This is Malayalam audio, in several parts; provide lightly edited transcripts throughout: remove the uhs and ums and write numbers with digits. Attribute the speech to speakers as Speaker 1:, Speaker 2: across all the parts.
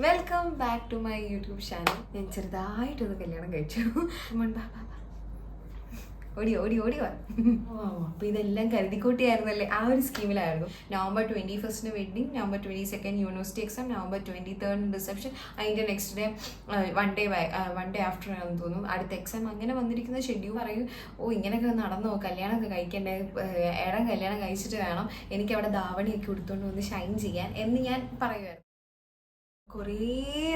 Speaker 1: Welcome back to my YouTube channel. ഞാൻ ചെറുതായിട്ടൊന്ന് കല്യാണം കഴിച്ചു. ഓടി ഓടി ഓടി വാ. അപ്പോൾ ഇതെല്ലാം കരുതിക്കൂട്ടിയായിരുന്നല്ലേ, ആ ഒരു സ്കീമിലായിരുന്നു. November 21 wedding, November 22 university exam, November 23 reception, അതിൻ്റെ next day one day after ആണെന്ന് തോന്നുന്നു അടുത്ത എക്സാം. അങ്ങനെ വന്നിരിക്കുന്ന ഷെഡ്യൂൾ പറയും, ഇങ്ങനെയൊക്കെ നടന്നോ, കല്യാണമൊക്കെ കഴിക്കണ്ടേ, ഏടം കല്യാണം കഴിച്ചിട്ട് വേണം എനിക്ക് അവിടെ ധാവണിയൊക്കെ ഉടുത്തുകൊണ്ട് വന്ന് ഷൈൻ ചെയ്യാൻ എന്ന് ഞാൻ പറയുമായിരുന്നു. കുറേ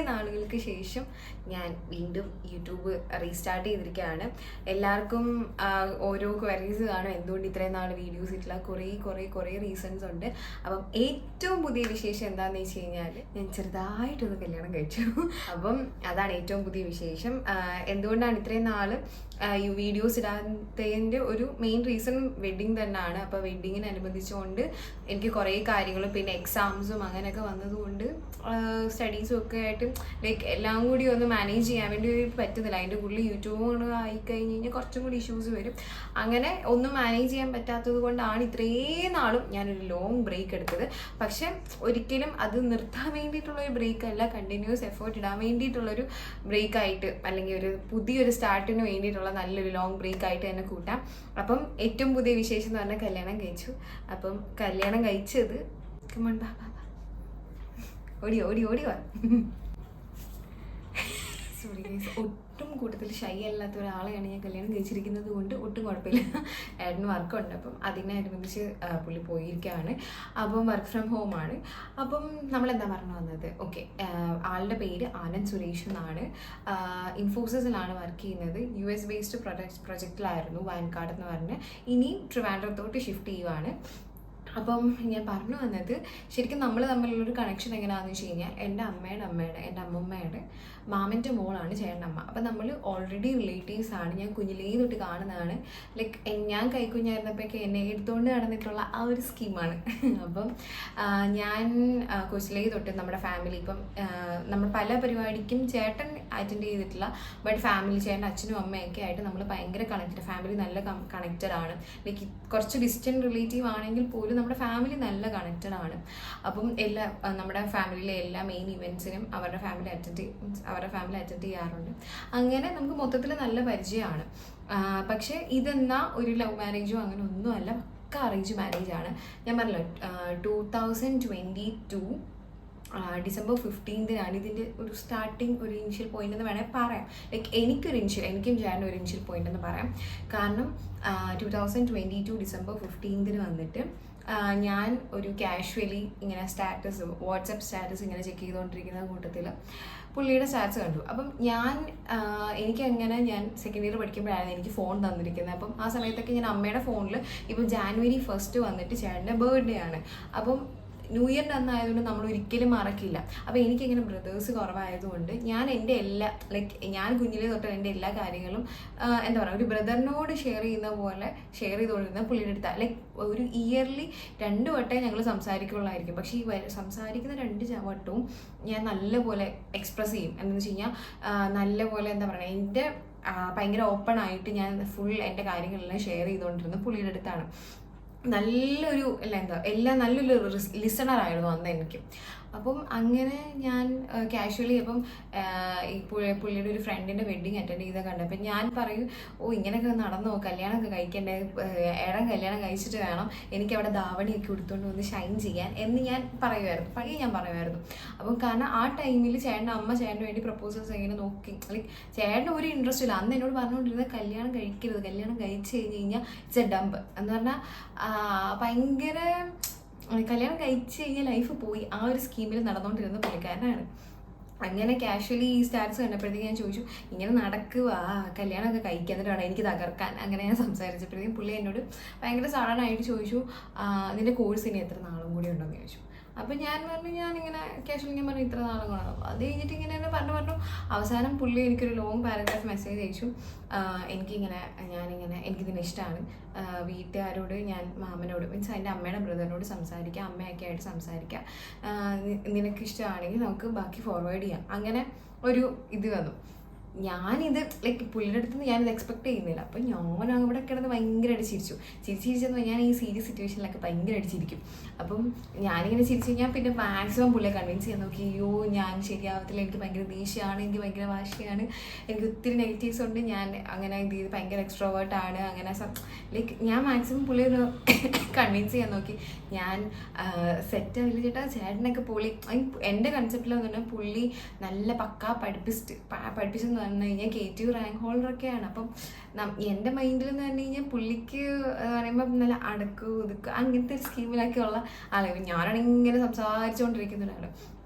Speaker 1: നാളുകൾക്ക് ശേഷം ഞാൻ വീണ്ടും യൂട്യൂബ് റീസ്റ്റാർട്ട് ചെയ്തിരിക്കുകയാണ്. എല്ലാവർക്കും ഓരോ ക്വയറീസ് കാണും, എന്തുകൊണ്ട് ഇത്രയും നാൾ വീഡിയോസ് ഇട്ടില്ല. കുറേ റീസൺസ് ഉണ്ട്. അപ്പം ഏറ്റവും പുതിയ വിശേഷം എന്താണെന്ന് വെച്ച് കഴിഞ്ഞാൽ, ഞാൻ ചെറുതായിട്ടൊന്ന് കല്യാണം കഴിച്ചു. അപ്പം അതാണ് ഏറ്റവും പുതിയ വിശേഷം. എന്തുകൊണ്ടാണ് ഇത്രയും നാൾ ഈ വീഡിയോസ് ഇടാത്തതിൻ്റെ ഒരു മെയിൻ റീസൺ വെഡ്ഡിങ് തന്നെയാണ്. അപ്പോൾ വെഡ്ഡിങ്ങിനനുബന്ധിച്ചുകൊണ്ട് എനിക്ക് കുറേ കാര്യങ്ങളും പിന്നെ എക്സാംസും അങ്ങനെയൊക്കെ വന്നതുകൊണ്ട് സ്റ്റഡീസും ഒക്കെ ആയിട്ട് ലൈക്ക് എല്ലാം കൂടി ഒന്ന് മാനേജ് ചെയ്യാൻ വേണ്ടി പറ്റുന്നില്ല. അതിൻ്റെ ഉള്ളിൽ യൂട്യൂബ് ആയിക്കഴിഞ്ഞ് കഴിഞ്ഞാൽ കുറച്ചും കൂടി ഇഷ്യൂസ് വരും. അങ്ങനെ ഒന്നും മാനേജ് ചെയ്യാൻ പറ്റാത്തത് കൊണ്ടാണ് ഇത്രയും നാളും ഞാനൊരു ലോങ് ബ്രേക്ക് എടുത്തത്. പക്ഷെ ഒരിക്കലും അത് നിർത്താൻ വേണ്ടിയിട്ടുള്ളൊരു ബ്രേക്ക് അല്ല, കണ്ടിന്യൂസ് എഫേർട്ട് ഇടാൻ വേണ്ടിയിട്ടുള്ളൊരു ബ്രേക്കായിട്ട്, അല്ലെങ്കിൽ ഒരു പുതിയൊരു സ്റ്റാർട്ടിന് വേണ്ടിയിട്ടുള്ള നല്ലൊരു ലോങ് ബ്രേക്ക് ആയിട്ട് തന്നെ കൂട്ടാം. അപ്പം ഏറ്റവും പുതിയ വിശേഷം എന്ന് പറഞ്ഞാൽ കല്യാണം കഴിച്ചു. അപ്പം കല്യാണം കഴിച്ചത് ഓടി ഓടി ഓടി വാ. സോറി ഗൈസ്, ഒട്ടും കൂട്ടത്തിൽ ഷൈ അല്ലാത്ത ഒരാളെയാണ് ഞാൻ കല്യാണം കഴിച്ചിരിക്കുന്നത് കൊണ്ട് ഒട്ടും കുഴപ്പമില്ല. ഏട്ടന് വർക്കുണ്ട്, അപ്പം അതിനനുബന്ധിച്ച് പുള്ളി പോയിരിക്കുകയാണ്. അപ്പം വർക്ക് ഫ്രം ഹോം ആണ്. അപ്പം നമ്മളെന്താ പറഞ്ഞു വന്നത്, ഓക്കെ, ആളുടെ പേര് ആനന്ദ് സുരേഷ് എന്നാണ്. ഇൻഫോസിസിലാണ് വർക്ക് ചെയ്യുന്നത്. US ബേസ്ഡ് പ്രൊജക്റ്റിലായിരുന്നു വാൻകാട് എന്ന് പറഞ്ഞ്. ഇനി ട്രിവാൻഡ്രത്തോട്ട് ഷിഫ്റ്റ് ചെയ്യുവാണ്. അപ്പം ഞാൻ പറഞ്ഞു വന്നത്, ശരിക്കും നമ്മൾ തമ്മിലുള്ളൊരു കണക്ഷൻ എങ്ങനെയാണെന്ന് വെച്ച് കഴിഞ്ഞാൽ, എൻ്റെ അമ്മമ്മയുടെ മാമൻ്റെ മോളാണ് ചേട്ടൻ്റെ അമ്മ. അപ്പം നമ്മൾ ഓൾറെഡി റിലേറ്റീവ്സ് ആണ്. ഞാൻ കുഞ്ഞിലേ തൊട്ട് കാണുന്നതാണ്. ലൈക്ക് ഞാൻ കൈക്കുഞ്ഞായിരുന്നപ്പോഴൊക്കെ എന്നെ എടുത്തുകൊണ്ട് നടന്നിട്ടുള്ള ആ ഒരു സ്കീമാണ്. അപ്പം ഞാൻ കൊച്ചിലേ തൊട്ട് നമ്മുടെ ഫാമിലി, ഇപ്പം നമ്മൾ പല പരിപാടിക്കും ചേട്ടൻ അറ്റൻഡ് ചെയ്തിട്ടില്ല, ബട്ട് ഫാമിലി, ചേട്ടൻ അച്ഛനും അമ്മയൊക്കെ ആയിട്ട് നമ്മൾ ഭയങ്കര കണക്റ്റഡ്, ഫാമിലി നല്ല കണക്റ്റഡ് ആണ്. ലൈക്ക് കുറച്ച് ഡിസ്റ്റൻറ്റ് റിലേറ്റീവ് ആണെങ്കിൽ പോലും നമ്മുടെ ഫാമിലി നല്ല കണക്റ്റഡ് ആണ്. അപ്പം നമ്മുടെ ഫാമിലിയിലെ എല്ലാ മെയിൻ ഇവൻറ്റ്സിനും അവരുടെ ഫാമിലി അറ്റൻഡ് ചെയ്യാറുണ്ട്. അങ്ങനെ നമുക്ക് മൊത്തത്തിൽ നല്ല പരിചയമാണ്. പക്ഷേ ഇതെന്നാ ഒരു ലവ് മാരേജോ അങ്ങനെ ഒന്നുമല്ല, പക്ക അറേഞ്ച് മാരേജ് ആണ്. ഞാൻ പറഞ്ഞല്ലോ, 2022 December 15 ഇതിൻ്റെ ഒരു സ്റ്റാർട്ടിങ്, ഒരു ഇനിഷ്യൽ പോയിന്റ് എന്ന് വേണമെങ്കിൽ പറയാം. ലൈക്ക് എനിക്കും ചേട്ടൻ ഒരു ഇനിഷ്യൽ പോയിന്റ് എന്ന് പറയാം. കാരണം 2022 December 15 വന്നിട്ട് ഞാൻ ഒരു കാഷ്വലി ഇങ്ങനെ വാട്സപ്പ് സ്റ്റാറ്റസ് ഇങ്ങനെ ചെക്ക് ചെയ്തുകൊണ്ടിരിക്കുന്ന കൂട്ടത്തിൽ പുള്ളിയുടെ സ്റ്റാറ്റസ് കണ്ടു. അപ്പം ഞാൻ സെക്കൻഡ് ഇയർ പഠിക്കുമ്പോഴായിരുന്നു എനിക്ക് ഫോൺ തന്നിരിക്കുന്നത്. അപ്പം ആ സമയത്തൊക്കെ ഞാൻ അമ്മയുടെ ഫോണിൽ ഇപ്പം January 1 വന്നിട്ട് ചേട്ടൻ്റെ ബർത്ത്ഡേ ആണ്. അപ്പം ന്യൂ ഇയറിൻ്റെ അന്നായതുകൊണ്ട് നമ്മൾ ഒരിക്കലും മറക്കില്ല. അപ്പോൾ എനിക്കിങ്ങനെ ബ്രദേഴ്സ് കുറവായതുകൊണ്ട് ഞാൻ എൻ്റെ ഞാൻ കുഞ്ഞിലേ തൊട്ട് എൻ്റെ എല്ലാ കാര്യങ്ങളും എന്താ പറയുക, ഒരു ബ്രദറിനോട് ഷെയർ ചെയ്തുകൊണ്ടിരുന്ന പുള്ളിയുടെ അടുത്ത്. ലൈക്ക് ഒരു ഇയർലി 2 വട്ടമേ ഞങ്ങൾ സംസാരിക്കുള്ളായിരിക്കും. പക്ഷേ ഈ സംസാരിക്കുന്ന 2 വട്ടവും ഞാൻ നല്ലപോലെ എക്സ്പ്രസ് ചെയ്യും. എന്താണെന്ന് വെച്ച് കഴിഞ്ഞാൽ നല്ലപോലെ എന്താ പറയുക, എൻ്റെ ഭയങ്കര ഓപ്പൺ ആയിട്ട് ഞാൻ ഫുൾ എൻ്റെ കാര്യങ്ങളെല്ലാം ഷെയർ ചെയ്തുകൊണ്ടിരുന്നത് പുള്ളിയുടെ അടുത്താണ്. നല്ലൊരു നല്ലൊരു ലിസണറായിരുന്നു അന്ന് എനിക്ക്. അപ്പം അങ്ങനെ ഞാൻ കാഷ്വലി അപ്പം ഈ പുള്ളിയുടെ ഒരു ഫ്രണ്ടിൻ്റെ വെഡ്ഡിങ് അറ്റൻഡ് ചെയ്താൽ കണ്ടപ്പോൾ ഞാൻ പറയും, ഇങ്ങനെയൊക്കെ നടന്നോ, കല്യാണമൊക്കെ കഴിക്കണ്ടേ, ഏടം കല്യാണം കഴിച്ചിട്ട് വേണം എനിക്ക് അവിടെ ധാവണിയൊക്കെ ഉടുത്തുകൊണ്ട് വന്ന് ഷൈൻ ചെയ്യാൻ എന്ന് ഞാൻ പറയുമായിരുന്നു. അപ്പം കാരണം ആ ടൈമിൽ ചേട്ടൻ്റെ അമ്മ ചേട്ടന് വേണ്ടി പ്രപ്പോസൽസ് ഇങ്ങനെ നോക്കി, ലൈക്ക് ചേട്ടന് ഒരു ഇൻട്രസ്റ്റ് ഇല്ല. അന്ന് എന്നോട് പറഞ്ഞുകൊണ്ടിരുന്നത് കല്യാണം കഴിക്കരുത്, കല്യാണം കഴിച്ച് കഴിഞ്ഞാൽ ഇറ്റ്സ് എ ഡംപ് എന്ന് പറഞ്ഞാൽ ഭയങ്കര കല്യാണം കഴിച്ച് കഴിഞ്ഞാൽ ലൈഫ് പോയി, ആ ഒരു സ്കീമിൽ നടന്നുകൊണ്ടിരുന്ന പുള്ളിക്കാരനാണ്. അങ്ങനെ കാഷ്വലി ഈ സ്റ്റാറ്റസ് കണ്ടപ്പോഴത്തേക്ക് ഞാൻ ചോദിച്ചു, ഇങ്ങനെ നടക്കുക, കല്യാണമൊക്കെ കഴിക്കുക, എന്നിട്ട് വേണം എനിക്ക് തകർക്കാൻ. അങ്ങനെ ഞാൻ സംസാരിച്ചപ്പോഴത്തേക്കും പുള്ളി എന്നോട് ഭയങ്കര സഡനായിട്ട് ചോദിച്ചു, നിൻ്റെ കോഴ്സ് ഇനി എത്ര നാളും കൂടി ഉണ്ടെന്ന് ചോദിച്ചു. അപ്പം ഞാനിങ്ങനെ കാഷ്വലി ഞാൻ പറഞ്ഞു ഇത്ര നാളും കൂടെ. അത് കഴിഞ്ഞിട്ട് ഇങ്ങനെ പറഞ്ഞു അവസാനം പുള്ളി എനിക്കൊരു ലോങ് പാരഗ്രാഫ് മെസ്സേജ് അയച്ചു. എനിക്കിതിനെ ഇഷ്ടമാണ്, വീട്ടുകാരോട് ഞാൻ മാമനോട് മീൻസ് എൻ്റെ അമ്മയുടെ ബ്രദറിനോട് സംസാരിക്കാം, അമ്മയൊക്കെ ആയിട്ട് സംസാരിക്കാം, നിനക്ക് ഇഷ്ടമാണെങ്കിൽ നമുക്ക് ബാക്കി ഫോർവേഡ് ചെയ്യാം. അങ്ങനെ ഒരു ഇത് വന്നു. ഞാനിത് ലൈക്ക് പുള്ളിയുടെ അടുത്ത് നിന്ന് ഞാനിത് എക്സ്പെക്ട് ചെയ്യുന്നില്ല. അപ്പം ഞാൻ അവിടെ കിടന്ന് ഭയങ്കരമായിട്ട് ചിരിച്ചെന്ന് ഞാൻ ഈ സീരിയസ് സിറ്റുവേഷനിലൊക്കെ ഭയങ്കരമായിട്ട് ചിരിക്കും. അപ്പം ഞാനിങ്ങനെ ചിരിച്ചു കഴിഞ്ഞാൽ പിന്നെ മാക്സിമം പുള്ളിയെ കൺവിൻസ് ചെയ്യാൻ നോക്കി. അയ്യോ ഞാൻ ശരിയാവത്തില്ല, എനിക്ക് ഭയങ്കര ദേഷ്യമാണ്, എനിക്ക് ഭയങ്കര വാശിയാണ്, എനിക്ക് ഒത്തിരി നെഗറ്റീവ്സ് ഉണ്ട്, ഞാൻ അങ്ങനെ ഇത് ചെയ്ത് ഭയങ്കര എക്സ്ട്രോവേർട്ടാണ്, അങ്ങനെ ലൈക്ക് ഞാൻ മാക്സിമം പുള്ളിയെ ഒന്ന് കൺവിൻസ് ചെയ്യാൻ നോക്കി. ഞാൻ സെറ്റാവില്ല ചേട്ടാ, ചേട്ടനൊക്കെ പുള്ളി എൻ്റെ കൺസെപ്റ്റിൽ പറഞ്ഞാൽ പുള്ളി നല്ല പക്കാ പഠിപ്പിച്ചെന്ന് പറഞ്ഞു കഴിഞ്ഞാൽ KTU റാങ്ക് ഹോൾഡറൊക്കെയാണ്. അപ്പം എൻ്റെ മൈൻഡിൽ എന്ന് പറഞ്ഞു കഴിഞ്ഞാൽ പുള്ളിക്ക് പറയുമ്പോൾ നല്ല അടക്ക് ഒതുക്കുക അങ്ങനത്തെ ഒരു സ്കീമിലൊക്കെയുള്ള ആളാണ്. ഞാനാണെങ്കിൽ ഇങ്ങനെ സംസാരിച്ചുകൊണ്ടിരിക്കുന്ന ഒരാൾ.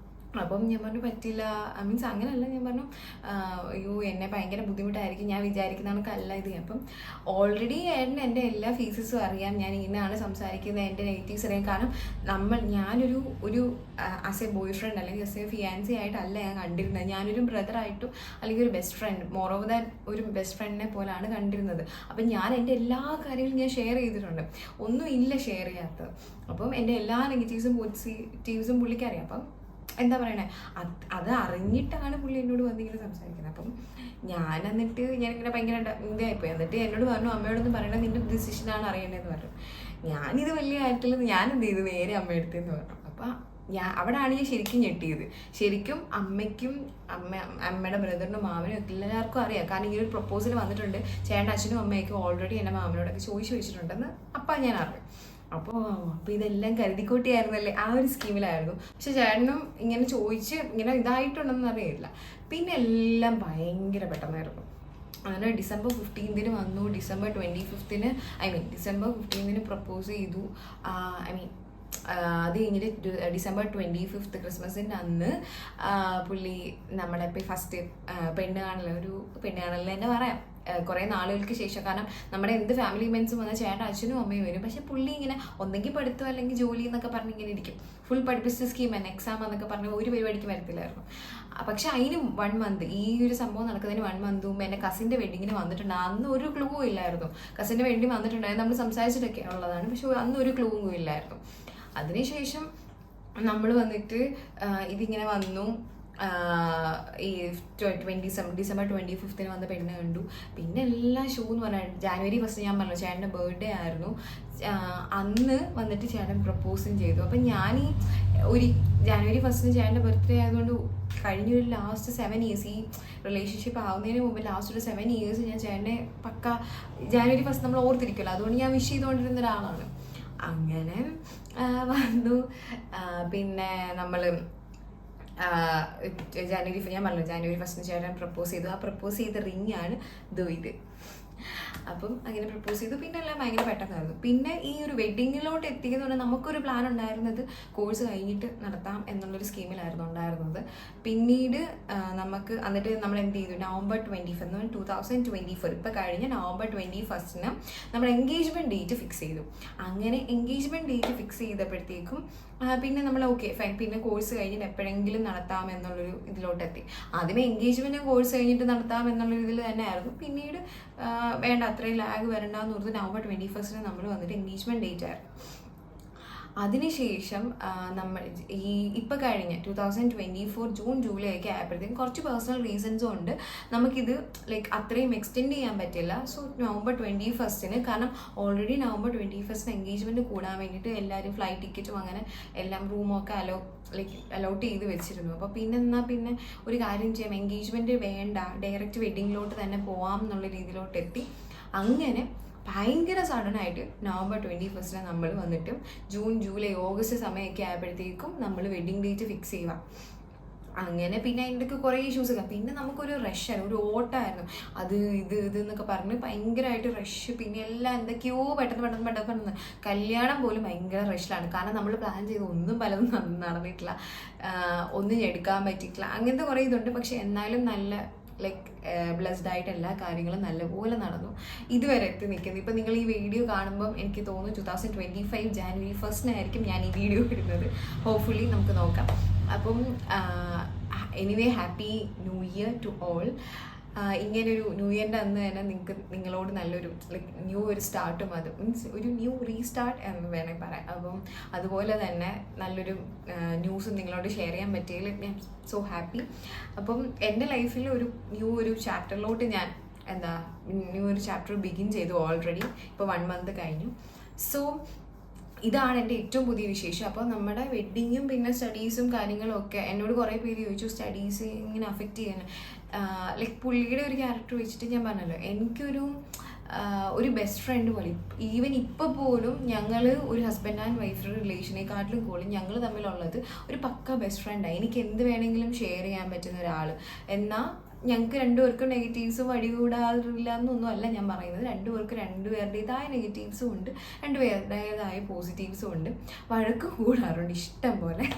Speaker 1: അപ്പം ഞാൻ പറഞ്ഞു പറ്റില്ല, മീൻസ് അങ്ങനെയല്ല, ഞാൻ പറഞ്ഞു അയ്യോ എന്നെ ഭയങ്കര ബുദ്ധിമുട്ടായിരിക്കും, ഞാൻ വിചാരിക്കുന്ന കണക്കല്ല ഇത്. അപ്പം ഓൾറെഡി എൻ്റെ എല്ലാ ഫീസസും അറിയാം, ഞാൻ ഇങ്ങനെയാണ് സംസാരിക്കുന്നത്, എൻ്റെ നെഗറ്റീവ്സ് അറിയാം. കാരണം ഞാനൊരു ആസ് എ ബോയ് ഫ്രണ്ട് അല്ലെങ്കിൽ ആസ് എ ഫിയാൻസി ആയിട്ടല്ല ഞാൻ കണ്ടിരുന്നത്, ഞാനൊരു ബ്രദറായിട്ടും അല്ലെങ്കിൽ ഒരു best friend, more over than ഒരു ബെസ്റ്റ് ഫ്രണ്ടിനെ പോലാണ് കണ്ടിരുന്നത്. അപ്പം ഞാൻ എൻ്റെ എല്ലാ കാര്യങ്ങളും ഞാൻ ഷെയർ ചെയ്തിട്ടുണ്ട്, ഒന്നും ഇല്ല ഷെയർ ചെയ്യാത്തത്. അപ്പം എൻ്റെ എല്ലാ നെഗറ്റീവ്സും പോസിറ്റീവ്സും പുള്ളിക്കറിയാം. അപ്പം എന്താ പറയണേ, അത് അറിഞ്ഞിട്ടാണ് പുള്ളി എന്നോട് വന്നിങ്ങനെ സംസാരിക്കുന്നത്. അപ്പം എന്നിട്ട് ഞാനിങ്ങനെ ഭയങ്കര ഇതായിപ്പോയി. എന്നിട്ട് എന്നോട് പറഞ്ഞു അമ്മയോടൊന്നും പറയണത്, നിന്റെ ഡിസിഷനാണ് അറിയേണ്ടതെന്ന് പറഞ്ഞു. ഞാനിത് വലിയ കാര്യത്തിൽ ഞാൻ എന്ത് ചെയ്തു, നേരെ അമ്മയെടുത്തെന്ന് പറഞ്ഞു. അപ്പം അവിടെയാണ് ഞാൻ ശരിക്കും ഞെട്ടിയത്. ശരിക്കും അമ്മയുടെ ബ്രദറിനും മാമനും ഒക്കെ എല്ലാവർക്കും അറിയാം. കാരണം ഈ ഒരു പ്രപ്പോസൽ വന്നിട്ടുണ്ട്, ചേട്ടൻ അച്ഛനും അമ്മയൊക്കെ ഓൾറെഡി എൻ്റെ മാമനോടൊക്കെ ചോദിച്ചു വെച്ചിട്ടുണ്ടെന്ന് അപ്പം ഞാൻ അറിയും. അപ്പോൾ ഇതെല്ലാം കരുതിക്കൂട്ടിയായിരുന്നല്ലേ, ആ ഒരു സ്കീമിലായിരുന്നു. പക്ഷെ ചേട്ടനും ഇങ്ങനെ ചോദിച്ച് ഇങ്ങനെ ഇതായിട്ടുണ്ടെന്ന് അറിയില്ല. പിന്നെ എല്ലാം ഭയങ്കര പെട്ടെന്നായിരുന്നു. അങ്ങനെ December 15 വന്നു. December 15 പ്രപ്പോസ് ചെയ്തു. അത് കഴിഞ്ഞിട്ട് December 25 ക്രിസ്മസിൻ്റെ അന്ന് പുള്ളി നമ്മുടെ ഇപ്പം ഫസ്റ്റ് പെണ്ണ് കാണലിൽ തന്നെ പറയാം, കുറേ നാളുകൾക്ക് ശേഷം. കാരണം നമ്മുടെ എന്ത് ഫാമിലി മെമ്പേഴ്സും വന്നാൽ ചേട്ടൻ അച്ഛനും അമ്മയും വരും. പക്ഷെ പുള്ളി ഇങ്ങനെ ഒന്നെങ്കിൽ പഠിത്തം അല്ലെങ്കിൽ ജോലി എന്നൊക്കെ പറഞ്ഞ് ഇങ്ങനെ ഇരിക്കും. ഫുൾ പഠിപ്പിച്ച സ്കീമാണ്, എക്സാം എന്നൊക്കെ പറഞ്ഞ് ഒരു പരിപാടിക്ക് വരത്തില്ലായിരുന്നു. പക്ഷെ അതിന് 1 month, ഈ ഒരു സംഭവം നടക്കുന്നതിന് 1 month മുമ്പ് എൻ്റെ കസിൻ്റെ വെഡിങ്ങിന് വന്നിട്ടുണ്ട്. അന്ന് ഒരു ക്ലൂ ഇല്ലായിരുന്നു. കസിൻ്റെ വെഡിങ് വന്നിട്ടുണ്ടായിരുന്നു, നമ്മൾ സംസാരിച്ചിട്ടൊക്കെ ഉള്ളതാണ്, പക്ഷെ അന്ന് ഒരു ക്ലൂവും ഇല്ലായിരുന്നു. അതിനുശേഷം നമ്മൾ വന്നിട്ട് ഇതിങ്ങനെ വന്നു. ഈ December 25 വന്ന് പെണ്ണ് കണ്ടു. പിന്നെ എല്ലാ ഷോ എന്ന് പറഞ്ഞാൽ January 1 ഞാൻ പറഞ്ഞു ചേട്ടൻ്റെ ബർത്ത്ഡേ ആയിരുന്നു. അന്ന് വന്നിട്ട് ചേട്ടൻ പ്രപ്പോസും ചെയ്തു. അപ്പം ഞാൻ ഈ January 1 ചേട്ടൻ്റെ ബർത്ത്ഡേ ആയതുകൊണ്ട് കഴിഞ്ഞൊരു ലാസ്റ്റ് 7 years ഈ റിലേഷൻഷിപ്പ് ആവുന്നതിന് മുമ്പ് ലാസ്റ്റ് ഒരു 7 years ഞാൻ ചേട്ടനെ പക്ക January 1 നമ്മൾ ഓർത്തിരിക്കുമല്ലോ, അതുകൊണ്ട് ഞാൻ വിഷ് ചെയ്തുകൊണ്ടിരുന്ന ഒരാളാണ്. അങ്ങനെ വന്നു. പിന്നെ നമ്മൾ ഞാൻ പറഞ്ഞു January 1 ചേട്ടൻ പ്രപ്പോസ് ചെയ്തു. ആ പ്രപ്പോസ് ചെയ്ത റിങ്ങാണ് ഇത്. അപ്പം അങ്ങനെ പ്രപ്പോസ് ചെയ്തു. പിന്നെ എല്ലാം ഭയങ്കര പെട്ടെന്നായിരുന്നു. പിന്നെ ഈ ഒരു വെഡിങ്ങിലോട്ട് എത്തിയെന്ന് പറഞ്ഞാൽ നമുക്കൊരു പ്ലാൻ ഉണ്ടായിരുന്നത് കോഴ്സ് കഴിഞ്ഞിട്ട് നടത്താം എന്നുള്ളൊരു സ്കീമിലായിരുന്നു ഉണ്ടായിരുന്നത്. പിന്നീട് നമുക്ക് എന്നിട്ട് നമ്മൾ എന്ത് ചെയ്തു, November 25 2024 ഇപ്പം കഴിഞ്ഞ November 21 നമ്മൾ എൻഗേജ്മെൻറ്റ് ഡേറ്റ് ഫിക്സ് ചെയ്തു. അങ്ങനെ എൻഗേജ്മെൻറ്റ് ഡേറ്റ് ഫിക്സ് ചെയ്തപ്പോഴത്തേക്കും പിന്നെ നമ്മൾ ഓക്കെ ഫൈൻ, പിന്നെ കോഴ്സ് കഴിഞ്ഞിട്ട് എപ്പോഴെങ്കിലും നടത്താം എന്നുള്ളൊരു ഇതിലോട്ടെത്തി. ആദ്യമേ എൻഗേജ്മെൻറ്റ് കോഴ്സ് കഴിഞ്ഞിട്ട് നടത്താം എന്നുള്ളൊരു ഇതിൽ തന്നെ ആയിരുന്നു. പിന്നീട് വേണ്ട അത്രയും ലാഗ് വരണ്ടെന്ന് ഓർത്ത് November 21 നമ്മൾ വന്നിട്ട് എൻഗേജ്മെൻറ്റ് ഡേറ്റ് ആയിരുന്നു. അതിനുശേഷം നമ്മൾ ഈ ഇപ്പം കഴിഞ്ഞ 2024 June July ഒക്കെ ആയപ്പോഴത്തേക്കും കുറച്ച് പേഴ്സണൽ റീസൺസും ഉണ്ട്, നമുക്കിത് ലൈക്ക് അത്രയും എക്സ്റ്റെൻഡ് ചെയ്യാൻ പറ്റില്ല. സോ November 21 കാരണം ഓൾറെഡി November 21 എൻഗേജ്മെൻറ്റ് കൂടാൻ വേണ്ടിയിട്ട് എല്ലാവരും ഫ്ലൈറ്റ് ടിക്കറ്റും അങ്ങനെ എല്ലാം റൂമൊക്കെ അലോട്ട് ചെയ്ത് വെച്ചിരുന്നു. അപ്പോൾ പിന്നെ ഒരു കാര്യം ചെയ്യാം, എൻഗേജ്മെൻറ്റ് വേണ്ട, ഡയറക്റ്റ് വെഡിങ്ങിലോട്ട് തന്നെ പോവാം എന്നുള്ള രീതിയിലോട്ട് എത്തി. അങ്ങനെ ഭയങ്കര സഡനായിട്ട് November 21 നമ്മൾ വന്നിട്ട് June July August സമയമൊക്കെ ആയപ്പോഴത്തേക്കും നമ്മൾ വെഡിങ് ഡേറ്റ് ഫിക്സ് ചെയ്യുക. അങ്ങനെ പിന്നെ അതിൻ്റെയൊക്കെ കുറേ ഇഷ്യൂസൊക്കെ. പിന്നെ നമുക്കൊരു റഷായിരുന്നു, ഒരു ഓട്ടമായിരുന്നു, അത് എന്നൊക്കെ പറഞ്ഞ് ഭയങ്കരമായിട്ട് റഷ്. പിന്നെ എല്ലാം എന്തൊക്കെയോ പെട്ടെന്ന് കല്യാണം പോലും ഭയങ്കര റഷിലാണ്. കാരണം നമ്മൾ പ്ലാൻ ചെയ്ത് ഒന്നും പലതും നടന്നിട്ടില്ല, ഒന്നും എടുക്കാൻ പറ്റിയിട്ടില്ല, അങ്ങനത്തെ കുറേ ഇതുണ്ട്. പക്ഷെ എന്നാലും നല്ല ബ്ലെസ്ഡ് ആയിട്ട് എല്ലാ കാര്യങ്ങളും നല്ലപോലെ നടന്നു, ഇതുവരെ എത്തി നിൽക്കുന്നത്. ഇപ്പം നിങ്ങൾ ഈ വീഡിയോ കാണുമ്പം എനിക്ക് തോന്നുന്നു 2025 January 1 ഞാൻ ഈ വീഡിയോ ഇടുന്നത്. ഹോപ്പ്ഫുള്ളി നമുക്ക് നോക്കാം. അപ്പം anyway happy new year to all. ഇങ്ങനൊരു ന്യൂ ഇയറിൻ്റെ അന്ന് തന്നെ നിങ്ങളോട് നല്ലൊരു ലൈക്ക് ന്യൂ ഒരു സ്റ്റാർട്ടും അത് മീൻസ് ഒരു ന്യൂ റീസ്റ്റാർട്ട് എന്ന് വേണമെങ്കിൽ പറയാം. അപ്പം അതുപോലെ തന്നെ നല്ലൊരു ന്യൂസ് നിങ്ങളോട് ഷെയർ ചെയ്യാൻ പറ്റിയതിൽ ഞാൻ സോ ഹാപ്പി. അപ്പം എൻ്റെ ലൈഫിൽ ഒരു ചാപ്റ്ററിലോട്ട് ഞാൻ ന്യൂ ഒരു ചാപ്റ്റർ ബിഗിൻ ചെയ്തു ഓൾറെഡി. ഇപ്പോൾ 1 month കഴിഞ്ഞു. സോ ഇതാണ് എൻ്റെ ഏറ്റവും പുതിയ വിശേഷം. അപ്പോൾ നമ്മുടെ വെഡ്ഡിങ്ങും പിന്നെ സ്റ്റഡീസും കാര്യങ്ങളും ഒക്കെ എന്നോട് കുറേ പേര് ചോദിച്ചു സ്റ്റഡീസ് ഇങ്ങനെ അഫക്റ്റ് ചെയ്യാൻ. ലൈക്ക് പുള്ളിയുടെ ഒരു ക്യാരക്ടർ വെച്ചിട്ട് ഞാൻ പറഞ്ഞല്ലോ, ഒരു ബെസ്റ്റ് ഫ്രണ്ട് പോലെ. ഈവൻ ഇപ്പോൾ പോലും ഞങ്ങൾ ഒരു ഹസ്ബൻഡ് ആൻഡ് വൈഫ് റിലേഷനെക്കാട്ടിലും കൂടുതൽ ഞങ്ങൾ തമ്മിലുള്ളത് ഒരു പക്ക ബെസ്റ്റ് ഫ്രണ്ടാണ്. എനിക്ക് എന്ത് വേണമെങ്കിലും ഷെയർ ചെയ്യാൻ പറ്റുന്ന ഒരാൾ. എന്നാൽ ഞങ്ങൾക്ക് രണ്ടുപേർക്കും നെഗറ്റീവ്സും വടികൂടാറില്ല എന്നൊന്നും അല്ല ഞാൻ പറയുന്നത്. രണ്ടുപേരുടേതായ നെഗറ്റീവ്സും ഉണ്ട്, രണ്ടുപേരുടേതായ പോസിറ്റീവ്സും ഉണ്ട്. വഴക്ക് കൂടാറുണ്ട് ഇഷ്ടം പോലെ.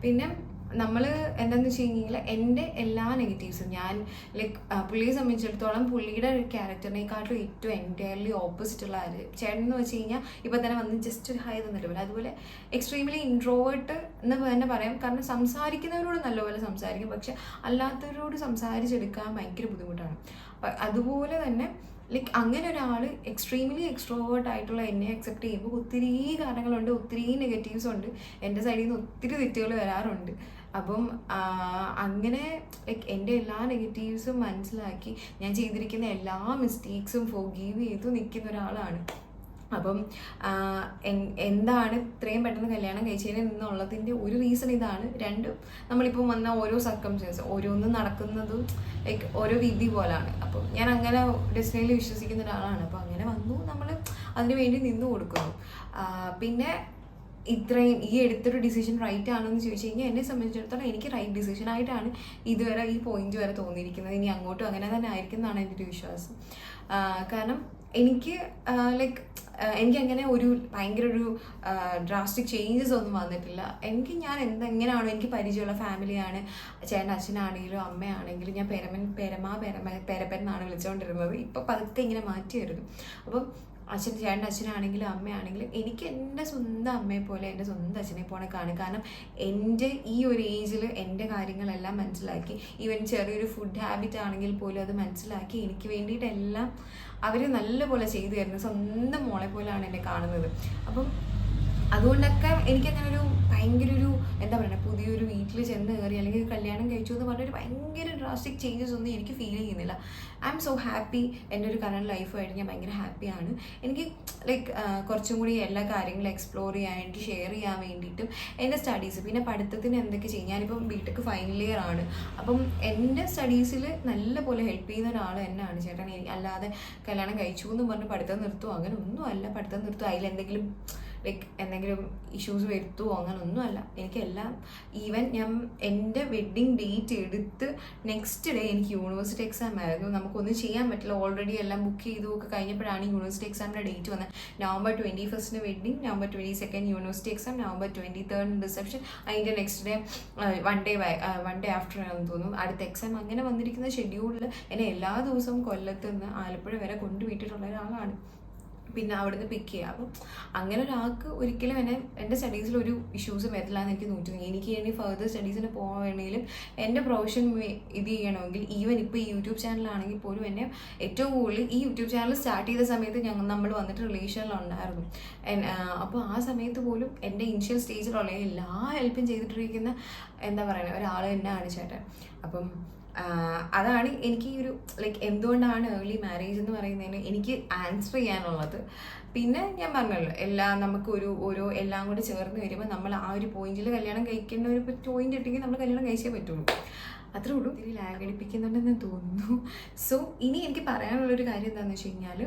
Speaker 1: പിന്നെ നമ്മൾ എന്താണെന്ന് വെച്ച് കഴിഞ്ഞാൽ എൻ്റെ എല്ലാ നെഗറ്റീവ്സും ഞാൻ ലൈക്ക് പുള്ളിയെ സംബന്ധിച്ചിടത്തോളം പുള്ളിയുടെ ക്യാരക്ടറിനെക്കാട്ടും ഏറ്റവും എൻറ്റയർലി ഓപ്പോസിറ്റുള്ള ചേട്ടൻ എന്ന് വെച്ച് കഴിഞ്ഞാൽ ഇപ്പം തന്നെ വന്ന് ജസ്റ്റ് ഒരു ഹൈ തന്നിട്ട് പോലെ. അതുപോലെ എക്സ്ട്രീംലി ഇൻട്രോവേർട്ട് എന്ന് തന്നെ പറയാം. കാരണം സംസാരിക്കുന്നവരോട് നല്ലപോലെ സംസാരിക്കും, പക്ഷെ അല്ലാത്തവരോട് സംസാരിച്ചെടുക്കാൻ ഭയങ്കര ബുദ്ധിമുട്ടാണ്. അതുപോലെ തന്നെ ലൈക്ക് അങ്ങനെ ഒരാൾ എക്സ്ട്രീംലി എക്സ്ട്രോവേർട്ട് ആയിട്ടുള്ള എന്നെ അക്സെപ്റ്റ് ചെയ്യുമ്പോൾ ഒത്തിരി കാരണങ്ങളുണ്ട്, ഒത്തിരി നെഗറ്റീവ്സ് ഉണ്ട്, എൻ്റെ സൈഡിൽ നിന്ന് ഒത്തിരി തെറ്റുകൾ വരാറുണ്ട്. അപ്പം അങ്ങനെ ലൈക്ക് എൻ്റെ എല്ലാ നെഗറ്റീവ്സും മനസ്സിലാക്കി ഞാൻ ചെയ്തിരിക്കുന്ന എല്ലാ മിസ്റ്റേക്സും ഫോർഗീവ് ചെയ്തു നിൽക്കുന്ന ഒരാളാണ്. അപ്പം എന്താണ് ഇത്രയും പെട്ടെന്ന് കല്യാണം കഴിച്ചതിന് നിന്നുള്ളതിൻ്റെ ഒരു റീസൺ ഇതാണ്. നമ്മളിപ്പോൾ വന്ന ഓരോ സർക്കംസ്റ്റൻസ് ഓരോന്നും നടക്കുന്നതും ലൈക്ക് ഓരോ വിധി പോലാണ്. അപ്പം ഞാൻ അങ്ങനെ ഡെസ്റ്റിനിയിൽ വിശ്വസിക്കുന്ന ഒരാളാണ്. അപ്പോൾ അങ്ങനെ വന്നു, നമ്മൾ അതിന് വേണ്ടി നിന്നു കൊടുക്കുന്നു. പിന്നെ ഇത്രയും ഈ എടുത്തൊരു ഡിസിഷൻ റൈറ്റ് ആണെന്ന് ചോദിച്ചു കഴിഞ്ഞാൽ എന്നെ സംബന്ധിച്ചിടത്തോളം എനിക്ക് റൈറ്റ് ഡിസിഷൻ ആയിട്ടാണ് ഇതുവരെ ഈ പോയിന്റ് വരെ തോന്നിയിരിക്കുന്നത്. ഇനി അങ്ങോട്ടും അങ്ങനെ തന്നെ ആയിരിക്കും എന്നാണ് എൻ്റെ ഒരു വിശ്വാസം. കാരണം എനിക്ക് ലൈക്ക് എനിക്കങ്ങനെ ഒരു ഭയങ്കര ഒരു ഡ്രാസ്റ്റിക് ചേഞ്ചസ് ഒന്നും വന്നിട്ടില്ല. ഞാൻ എങ്ങനെയാണോ എനിക്ക് പരിചയമുള്ള ഫാമിലിയാണ്, ചേട്ടൻ അച്ഛനാണെങ്കിലും അമ്മയാണെങ്കിലും ഞാൻ പെരപ്പൻ എന്നാണ് വിളിച്ചുകൊണ്ടിരുന്നത്. ഇപ്പം പതുക്കെ ഇങ്ങനെ മാറ്റിയായിരുന്നു. അപ്പം ചേട്ടൻ അച്ഛനാണെങ്കിലും അമ്മയാണെങ്കിലും എനിക്ക് എൻ്റെ സ്വന്തം അമ്മയെ പോലെ എൻ്റെ സ്വന്തം അച്ഛനെ പോലെ കാണും. കാരണം എൻ്റെ ഈ ഒരു ഏജിൽ എൻ്റെ കാര്യങ്ങളെല്ലാം മനസ്സിലാക്കി, ഈവൻ ചെറിയൊരു ഫുഡ് ഹാബിറ്റ് ആണെങ്കിൽ പോലും അത് മനസ്സിലാക്കി എനിക്ക് വേണ്ടിയിട്ടെല്ലാം അവർ നല്ലപോലെ ചെയ്തു തരുന്നത് സ്വന്തം മോളെ പോലെയാണ് എന്നെ കാണുന്നത്. അപ്പം അതുകൊണ്ടൊക്കെ എനിക്കങ്ങനെ ഭയങ്കര എന്താ പറയുക, പുതിയൊരു വീട്ടിൽ ചെന്ന് കയറി അല്ലെങ്കിൽ കല്യാണം കഴിച്ചു എന്ന് പറഞ്ഞൊരു ഭയങ്കര ഡ്രാസ്റ്റിക് ചേഞ്ചസ് ഒന്നും എനിക്ക് ഫീൽ ചെയ്യുന്നില്ല. I M so happy. എൻ്റെ ഒരു കറണ്ട് ലൈഫായിട്ട് ഞാൻ ഭയങ്കര ഹാപ്പിയാണ്. എനിക്ക് ലൈക്ക് കുറച്ചും കൂടി എല്ലാ കാര്യങ്ങളും എക്സ്പ്ലോർ ചെയ്യാൻ, എനിക്ക് ഷെയർ ചെയ്യാൻ വേണ്ടിയിട്ടും എൻ്റെ സ്റ്റഡീസ് പിന്നെ പഠിത്തത്തിന് എന്തൊക്കെ ചെയ്യും. ഞാനിപ്പം ബിടെക് ഫൈനൽ ഇയർ ആണ്. അപ്പം എൻ്റെ സ്റ്റഡീസിൽ നല്ല പോലെ ഹെൽപ്പ് ചെയ്യുന്ന ഒരാൾ തന്നെയാണ് ചേട്ടൻ. അല്ലാതെ കല്യാണം കഴിച്ചു എന്ന് പറഞ്ഞ് പഠിത്തം നിർത്തുമോ അങ്ങനെ ഒന്നും അല്ല. പഠിത്തം നിർത്തുമോ അതിലെന്തെങ്കിലും ലൈക്ക് എന്തെങ്കിലും ഇഷ്യൂസ് വരുത്തുമോ അങ്ങനൊന്നുമല്ല. എനിക്കെല്ലാം ഈവൻ ഞാൻ എൻ്റെ വെഡ്ഡിങ് ഡേറ്റ് എടുത്ത് നെക്സ്റ്റ് ഡേ എനിക്ക് യൂണിവേഴ്സിറ്റി എക്സാം ആയിരുന്നു. നമുക്കൊന്നും ചെയ്യാൻ പറ്റില്ല, ഓൾറെഡി എല്ലാം ബുക്ക് ചെയ്തു ഒക്കെ കഴിഞ്ഞപ്പോഴാണ് യൂണിവേഴ്സിറ്റി എക്സാമിൻ്റെ ഡേറ്റ് വന്നത്. November 21st wedding, November 22nd university exam, November 23rd reception, അതിൻ്റെ next day one day after ആണെന്ന് തോന്നുന്നു അടുത്ത എക്സാം. അങ്ങനെ വന്നിരിക്കുന്ന ഷെഡ്യൂളിൽ എന്നെ എല്ലാ ദിവസവും കൊല്ലത്ത് നിന്ന് ആലപ്പുഴ വരെ കൊണ്ടുപോയിട്ടുള്ള ഒരാളാണ്. പിന്നെ അവിടുന്ന് പിക്ക് ചെയ്യുക. അപ്പം അങ്ങനെ ഒരാൾക്ക് ഒരിക്കലും എൻ്റെ സ്റ്റഡീസിൽ ഒരു ഇഷ്യൂസും വരില്ല എന്ന് എനിക്ക് തോന്നുന്നു. എനിക്ക് ഇനി ഫർദർ സ്റ്റഡീസിന് പോകണമെങ്കിലും എൻ്റെ പ്രൊഫഷൻ ഇത് ചെയ്യണമെങ്കിൽ ഈവൻ ഇപ്പോൾ ഈ യൂട്യൂബ് ചാനലാണെങ്കിൽ പോലും എന്നെ ഏറ്റവും കൂടുതൽ ഈ യൂട്യൂബ് ചാനൽ സ്റ്റാർട്ട് ചെയ്ത സമയത്ത് നമ്മൾ വന്നിട്ട് റിലേഷനിലുണ്ടായിരുന്നു. അപ്പോൾ ആ സമയത്ത് പോലും എൻ്റെ ഇനിഷ്യൽ സ്റ്റേജിലുള്ള എല്ലാ ഹെൽപ്പും ചെയ്തിട്ടിരിക്കുന്ന എന്താ പറയുക ഒരാൾ തന്നെയാണ് ചേട്ടൻ. അപ്പം അതാണ് എനിക്ക് ഈ ലൈക്ക് എന്തുകൊണ്ടാണ് ഏർലി മാരേജ് എന്ന് പറയുന്നതിന് എനിക്ക് ആൻസർ ചെയ്യാനുള്ളത്. പിന്നെ ഞാൻ പറഞ്ഞല്ലോ നമുക്ക് ഓരോ എല്ലാം കൂടി ചേർന്ന് വരുമ്പോൾ നമ്മൾ ആ ഒരു പോയിന്റിൽ കല്യാണം കഴിക്കേണ്ട ഒരു പോയിന്റ് ഇട്ടെങ്കിൽ നമ്മൾ കല്യാണം കഴിച്ചേ പറ്റുള്ളൂ. അത്രേ ഉള്ളൂ. ഇതിൽ ലാഗ് അടിപ്പിക്കുന്നുണ്ടെന്ന് തോന്നുന്നു. സോ ഇനി എനിക്ക് പറയാനുള്ളൊരു കാര്യം എന്താണെന്ന് വെച്ച് കഴിഞ്ഞാൽ,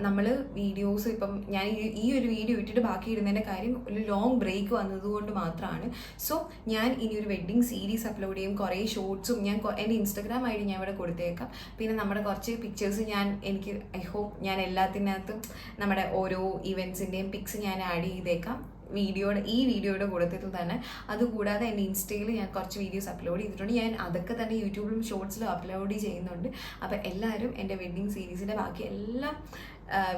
Speaker 1: നമ്മൾ വീഡിയോസ് ഇപ്പം ഞാൻ ഈ ഒരു വീഡിയോ ഇട്ടിട്ട് ബാക്കി ഇടുന്നതിൻ്റെ കാര്യം ഒരു ലോങ് ബ്രേക്ക് വന്നതുകൊണ്ട് മാത്രമാണ്. സോ ഞാൻ ഇനി ഒരു വെഡ്ഡിങ് സീരീസ് അപ്ലോഡ് ചെയ്യും. കുറേ ഷോർട്സും ഞാൻ എൻ്റെ ഇൻസ്റ്റാഗ്രാം ഐ ഡി ഞാൻ ഇവിടെ കൊടുത്തേക്കാം. പിന്നെ നമ്മുടെ കുറച്ച് പിക്ചേഴ്സ് ഐ ഹോപ്പ് ഞാൻ എല്ലാത്തിനകത്തും നമ്മുടെ ഓരോ ഇവൻറ്റ്സിൻ്റെയും പിക്സ് ഞാൻ ആഡ് ചെയ്തേക്കാം ഈ വീഡിയോയുടെ കൂട്ടത്തിൽ തന്നെ. അതുകൂടാതെ എൻ്റെ ഇൻസ്റ്റയിൽ ഞാൻ കുറച്ച് വീഡിയോസ് അപ്ലോഡ് ചെയ്തിട്ടുണ്ട്. ഞാൻ അതൊക്കെ തന്നെ യൂട്യൂബിലും ഷോർട്സിലും അപ്ലോഡ് ചെയ്യുന്നുണ്ട്. അപ്പോൾ എല്ലാവരും എൻ്റെ വെഡ്ഡിങ് സീരീസിൻ്റെ ബാക്കി എല്ലാ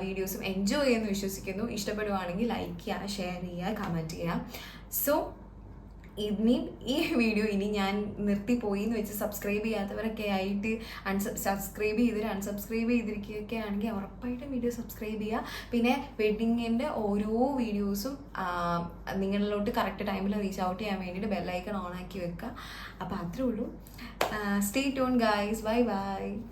Speaker 1: വീഡിയോസും എൻജോയ് ചെയ്യുമെന്ന് വിശ്വസിക്കുന്നു. ഇഷ്ടപ്പെടുവാണെങ്കിൽ ലൈക്ക് ചെയ്യുക, ഷെയർ ചെയ്യുക, കമൻറ്റ് ചെയ്യുക. സോ ഇനിയും ഈ വീഡിയോ ഇനി ഞാൻ നിർത്തിപ്പോയി എന്ന് വെച്ച് സബ്സ്ക്രൈബ് ചെയ്യാത്തവരൊക്കെ ആയിട്ട് സബ്സ്ക്രൈബ് ചെയ്തിട്ട് അൺസബ്സ്ക്രൈബ് ചെയ്തിരിക്കുകയൊക്കെ ആണെങ്കിൽ ഉറപ്പായിട്ടും വീഡിയോ സബ്സ്ക്രൈബ് ചെയ്യുക. പിന്നെ വെഡിങ്ങിൻ്റെ ഓരോ വീഡിയോസും നിങ്ങളിലോട്ട് കറക്റ്റ് ടൈമിൽ റീച്ച് ഔട്ട് ചെയ്യാൻ വേണ്ടിയിട്ട് ബെല്ലൈക്കൺ ഓൺ ആക്കി വെക്കുക. അപ്പോൾ അത്രേ ഉള്ളൂ. Stay tune guys. Bye bye.